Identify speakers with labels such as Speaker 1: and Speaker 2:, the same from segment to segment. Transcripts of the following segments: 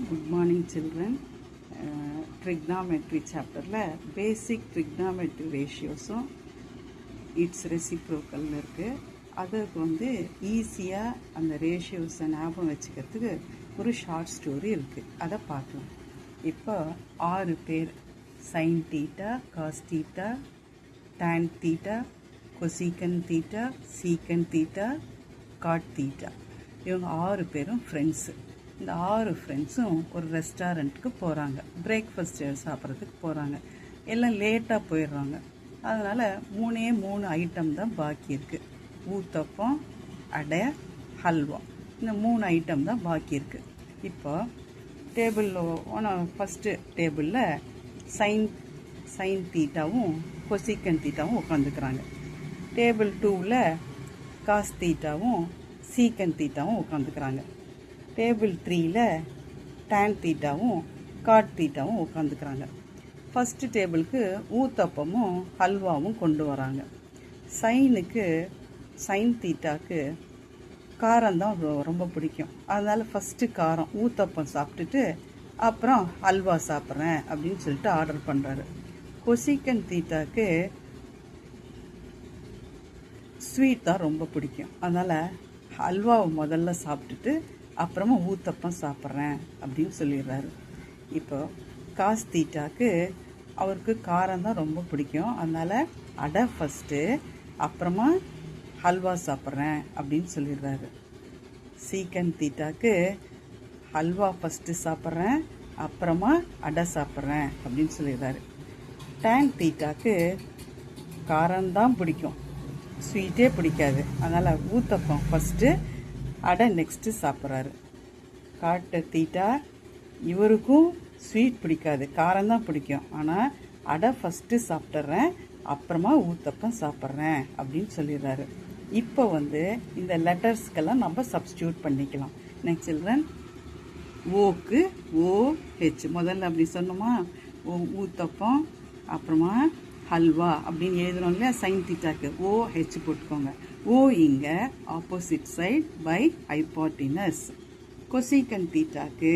Speaker 1: Good morning children. Trigonometry chapter la basic trigonometry ratios its reciprocal இருக்கு. அதுக்கு வந்து ஈஸியா அந்த ரேஷியோஸ் ஞாபகம் வச்சுக்கிறதுக்கு ஒரு ஷார்ட் ஸ்டோரி இருக்கு. அதை பார்க்கலாம். இப்போ 6 பேர் sin theta, cos theta, tan theta, cosecant theta, secant theta, cot theta இவங்க 6 பேரும் ஃப்ரெண்ட்ஸு. இந்த 6 ஃப்ரெண்ட்ஸும் ஒரு ரெஸ்டாரண்ட்டுக்கு போகிறாங்க. பிரேக்ஃபாஸ்ட் சாப்பிட்றதுக்கு போகிறாங்க. எல்லாம் லேட்டாக போயிடுறாங்க. அதனால் 3 ஐட்டம் தான் பாக்கி இருக்குது. ஊத்தப்பம், அடை, ஹல்வா. இந்த 3 ஐட்டம் தான் பாக்கி இருக்குது. இப்போ டேபிளில் ஃபஸ்ட்டு டேபிளில் சைன் தீட்டாவும் கொசிக்கன் தீட்டாவும் உட்காந்துக்கிறாங்க. டேபிள் 2ல் காஸ் தீட்டாவும் சீக்கன் தீட்டாவும் உட்காந்துக்கிறாங்க. டேபிள் 3ல் டேன் தீட்டாவும் காட் தீட்டாவும் உட்காந்துக்கிறாங்க. ஃபஸ்ட்டு டேபிளுக்கு ஊத்தப்பமும் ஹல்வாவும் கொண்டு வராங்க. சைன் தீட்டாக்கு காரம் தான் ரொம்ப பிடிக்கும். அதனால் ஃபஸ்ட்டு காரம் ஊத்தப்பம் சாப்பிட்டுட்டு அப்புறம் ஹல்வா சாப்பிட்றேன் அப்படின்னு சொல்லிட்டு ஆர்டர் பண்ணுறாரு. கொசிக்கன் தீட்டாக்கு ஸ்வீட் தான் ரொம்ப பிடிக்கும். அதனால் ஹல்வாவை முதல்ல சாப்பிட்டுட்டு அப்புறமா ஊத்தப்பம் சாப்பிட்றேன் அப்படின்னு சொல்லிடுறாரு. இப்போ காஸ் தீட்டாக்கு அவருக்கு காரம் தான் ரொம்ப பிடிக்கும். அதனால் அடை ஃபஸ்ட்டு அப்புறமா ஹல்வா சாப்பிட்றேன் அப்படின்னு சொல்லிடுறாரு. சீக்கன் தீட்டாக்கு ஹல்வா ஃபஸ்ட்டு சாப்பிட்றேன் அப்புறமா அடை சாப்பிட்றேன் அப்படின்னு சொல்லிடுறாரு. டேன் தீட்டாக்கு காரம்தான் பிடிக்கும், ஸ்வீட்டே பிடிக்காது. அதனால் ஊத்தப்பம் ஃபஸ்ட்டு அடை நெக்ஸ்ட்டு சாப்பிட்றாரு. காட்டு தீட்டா இவருக்கும் ஸ்வீட் பிடிக்காது, காரம்தான் பிடிக்கும். ஆனால் அடை ஃபஸ்ட்டு சாப்பிட்றேன் அப்புறமா ஊத்தப்பம் சாப்பிட்றேன் அப்படின்னு சொல்லிடுறாரு. இப்போ வந்து இந்த லெட்டர்ஸ்க்கெல்லாம் நம்ம சப்ஸ்டியூட் பண்ணிக்கலாம். நெக்ஸ்ட் சில்ட்ரன், ஓக்கு OH முதல்ல அப்படி சொன்னோமா, ஊத்தப்பம் அப்புறமா ஹல்வா அப்படின்னு எழுதுறோம் இல்லையா. சைன் தீட்டாக்கு OH போட்டுக்கோங்க. ஓ இங்கே opposite side by hypotenuse. Cosecant தீட்டாக்கு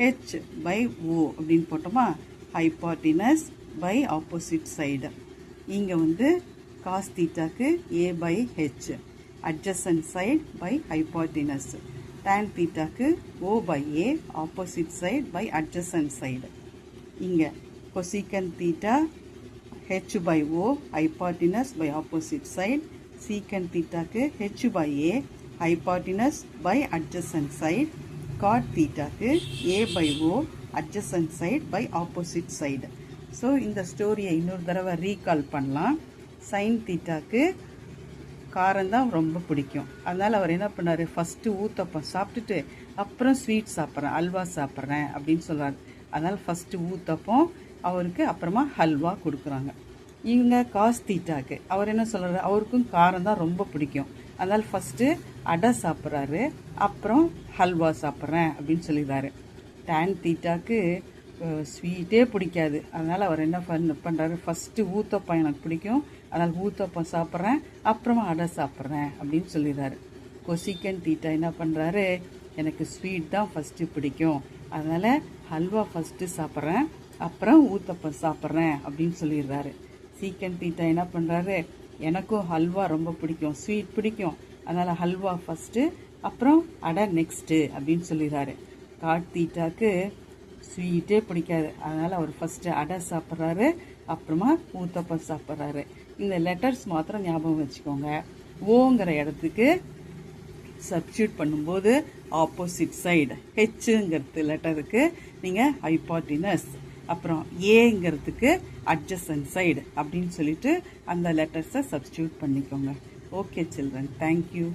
Speaker 1: H/O அப்படின்னு போட்டோமா, ஹைபாட்டினஸ் பை ஆப்போசிட் சைடு. இங்கே வந்து காஸ் தீட்டாக்கு A/H, adjacent side by hypotenuse. Tan தீட்டாக்கு O/A, opposite side by adjacent side. இங்கே cosecant theta H/O, hypotenuse by opposite side. Secant தீட்டாக்கு H/A, hypotenuse by adjacent side. Cot தீட்டாக்கு A/O, adjacent side by opposite side. So இந்த ஸ்டோரியை இன்னொரு தடவை recall பண்ணலாம். Sign தீட்டாக்கு காரம் தான் ரொம்ப பிடிக்கும். அதனால் அவர் என்ன பண்ணார், ஃபஸ்ட்டு ஊத்தப்பம் சாப்பிட்டுட்டு அப்புறம் ஸ்வீட் சாப்பிட்றேன், அல்வா சாப்பிட்றேன் அப்படின்னு சொல்கிறார். அதனால் ஃபஸ்ட்டு ஊத்தப்பம் அவருக்கு, அப்புறமா ஹல்வா கொடுக்குறாங்க. இவங்க காஸ் தீட்டாக்கு அவர் என்ன சொல்கிறாரு, அவருக்கும் காரம் தான் ரொம்ப பிடிக்கும். அதனால் ஃபஸ்ட்டு அடை சாப்பிட்றாரு அப்புறம் ஹல்வா சாப்பிட்றேன் அப்படின்னு சொல்லிடுறாரு. டேன் தீட்டாக்கு ஸ்வீட்டே பிடிக்காது. அதனால் அவர் என்ன பண்ணுறாரு, ஃபஸ்ட்டு ஊத்தப்பம் எனக்கு பிடிக்கும், அதனால் ஊத்தப்பம் சாப்பிட்றேன் அப்புறமா அடை சாப்பிட்றேன் அப்படின்னு சொல்லிடுறாரு. கொசிக்கன் தீட்டா என்ன பண்ணுறாரு, எனக்கு ஸ்வீட் தான் ஃபஸ்ட்டு பிடிக்கும், அதனால் ஹல்வா ஃபஸ்ட்டு சாப்பிட்றேன் அப்புறம் ஊத்தப்பம் சாப்பிட்றேன் அப்படின்னு சொல்லிடுறாரு. சீக்கன் தீட்டா என்ன பண்ணுறாரு, எனக்கும் ஹல்வா ரொம்ப பிடிக்கும், ஸ்வீட் பிடிக்கும், அதனால் ஹல்வா ஃபஸ்ட்டு அப்புறம் அடை நெக்ஸ்ட்டு அப்படின்னு சொல்லிடுறாரு. காட் தீட்டாக்கு ஸ்வீட்டே பிடிக்காது. அதனால் அவர் ஃபஸ்ட்டு அடை சாப்பிட்றாரு அப்புறமா ஊத்தப்பம் சாப்பிட்றாரு. இந்த லெட்டர்ஸ் மாத்திரம் ஞாபகம் வச்சுக்கோங்க. ஓங்கிற இடத்துக்கு சப்ஸ்டியூட் பண்ணும்போது ஆப்போசிட் சைடு ஹெச்ங்கிறது லெட்டருக்கு நீங்கள் ஹைபாட்டினஸ், அப்புறம் ஏங்கிறதுக்கு அட்ஜசன்ட் சைடு அப்படின்னு சொல்லிட்டு அந்த லெட்டர்ஸை சப்ஸ்டியூட் பண்ணிக்கோங்க. Okay children, thank you.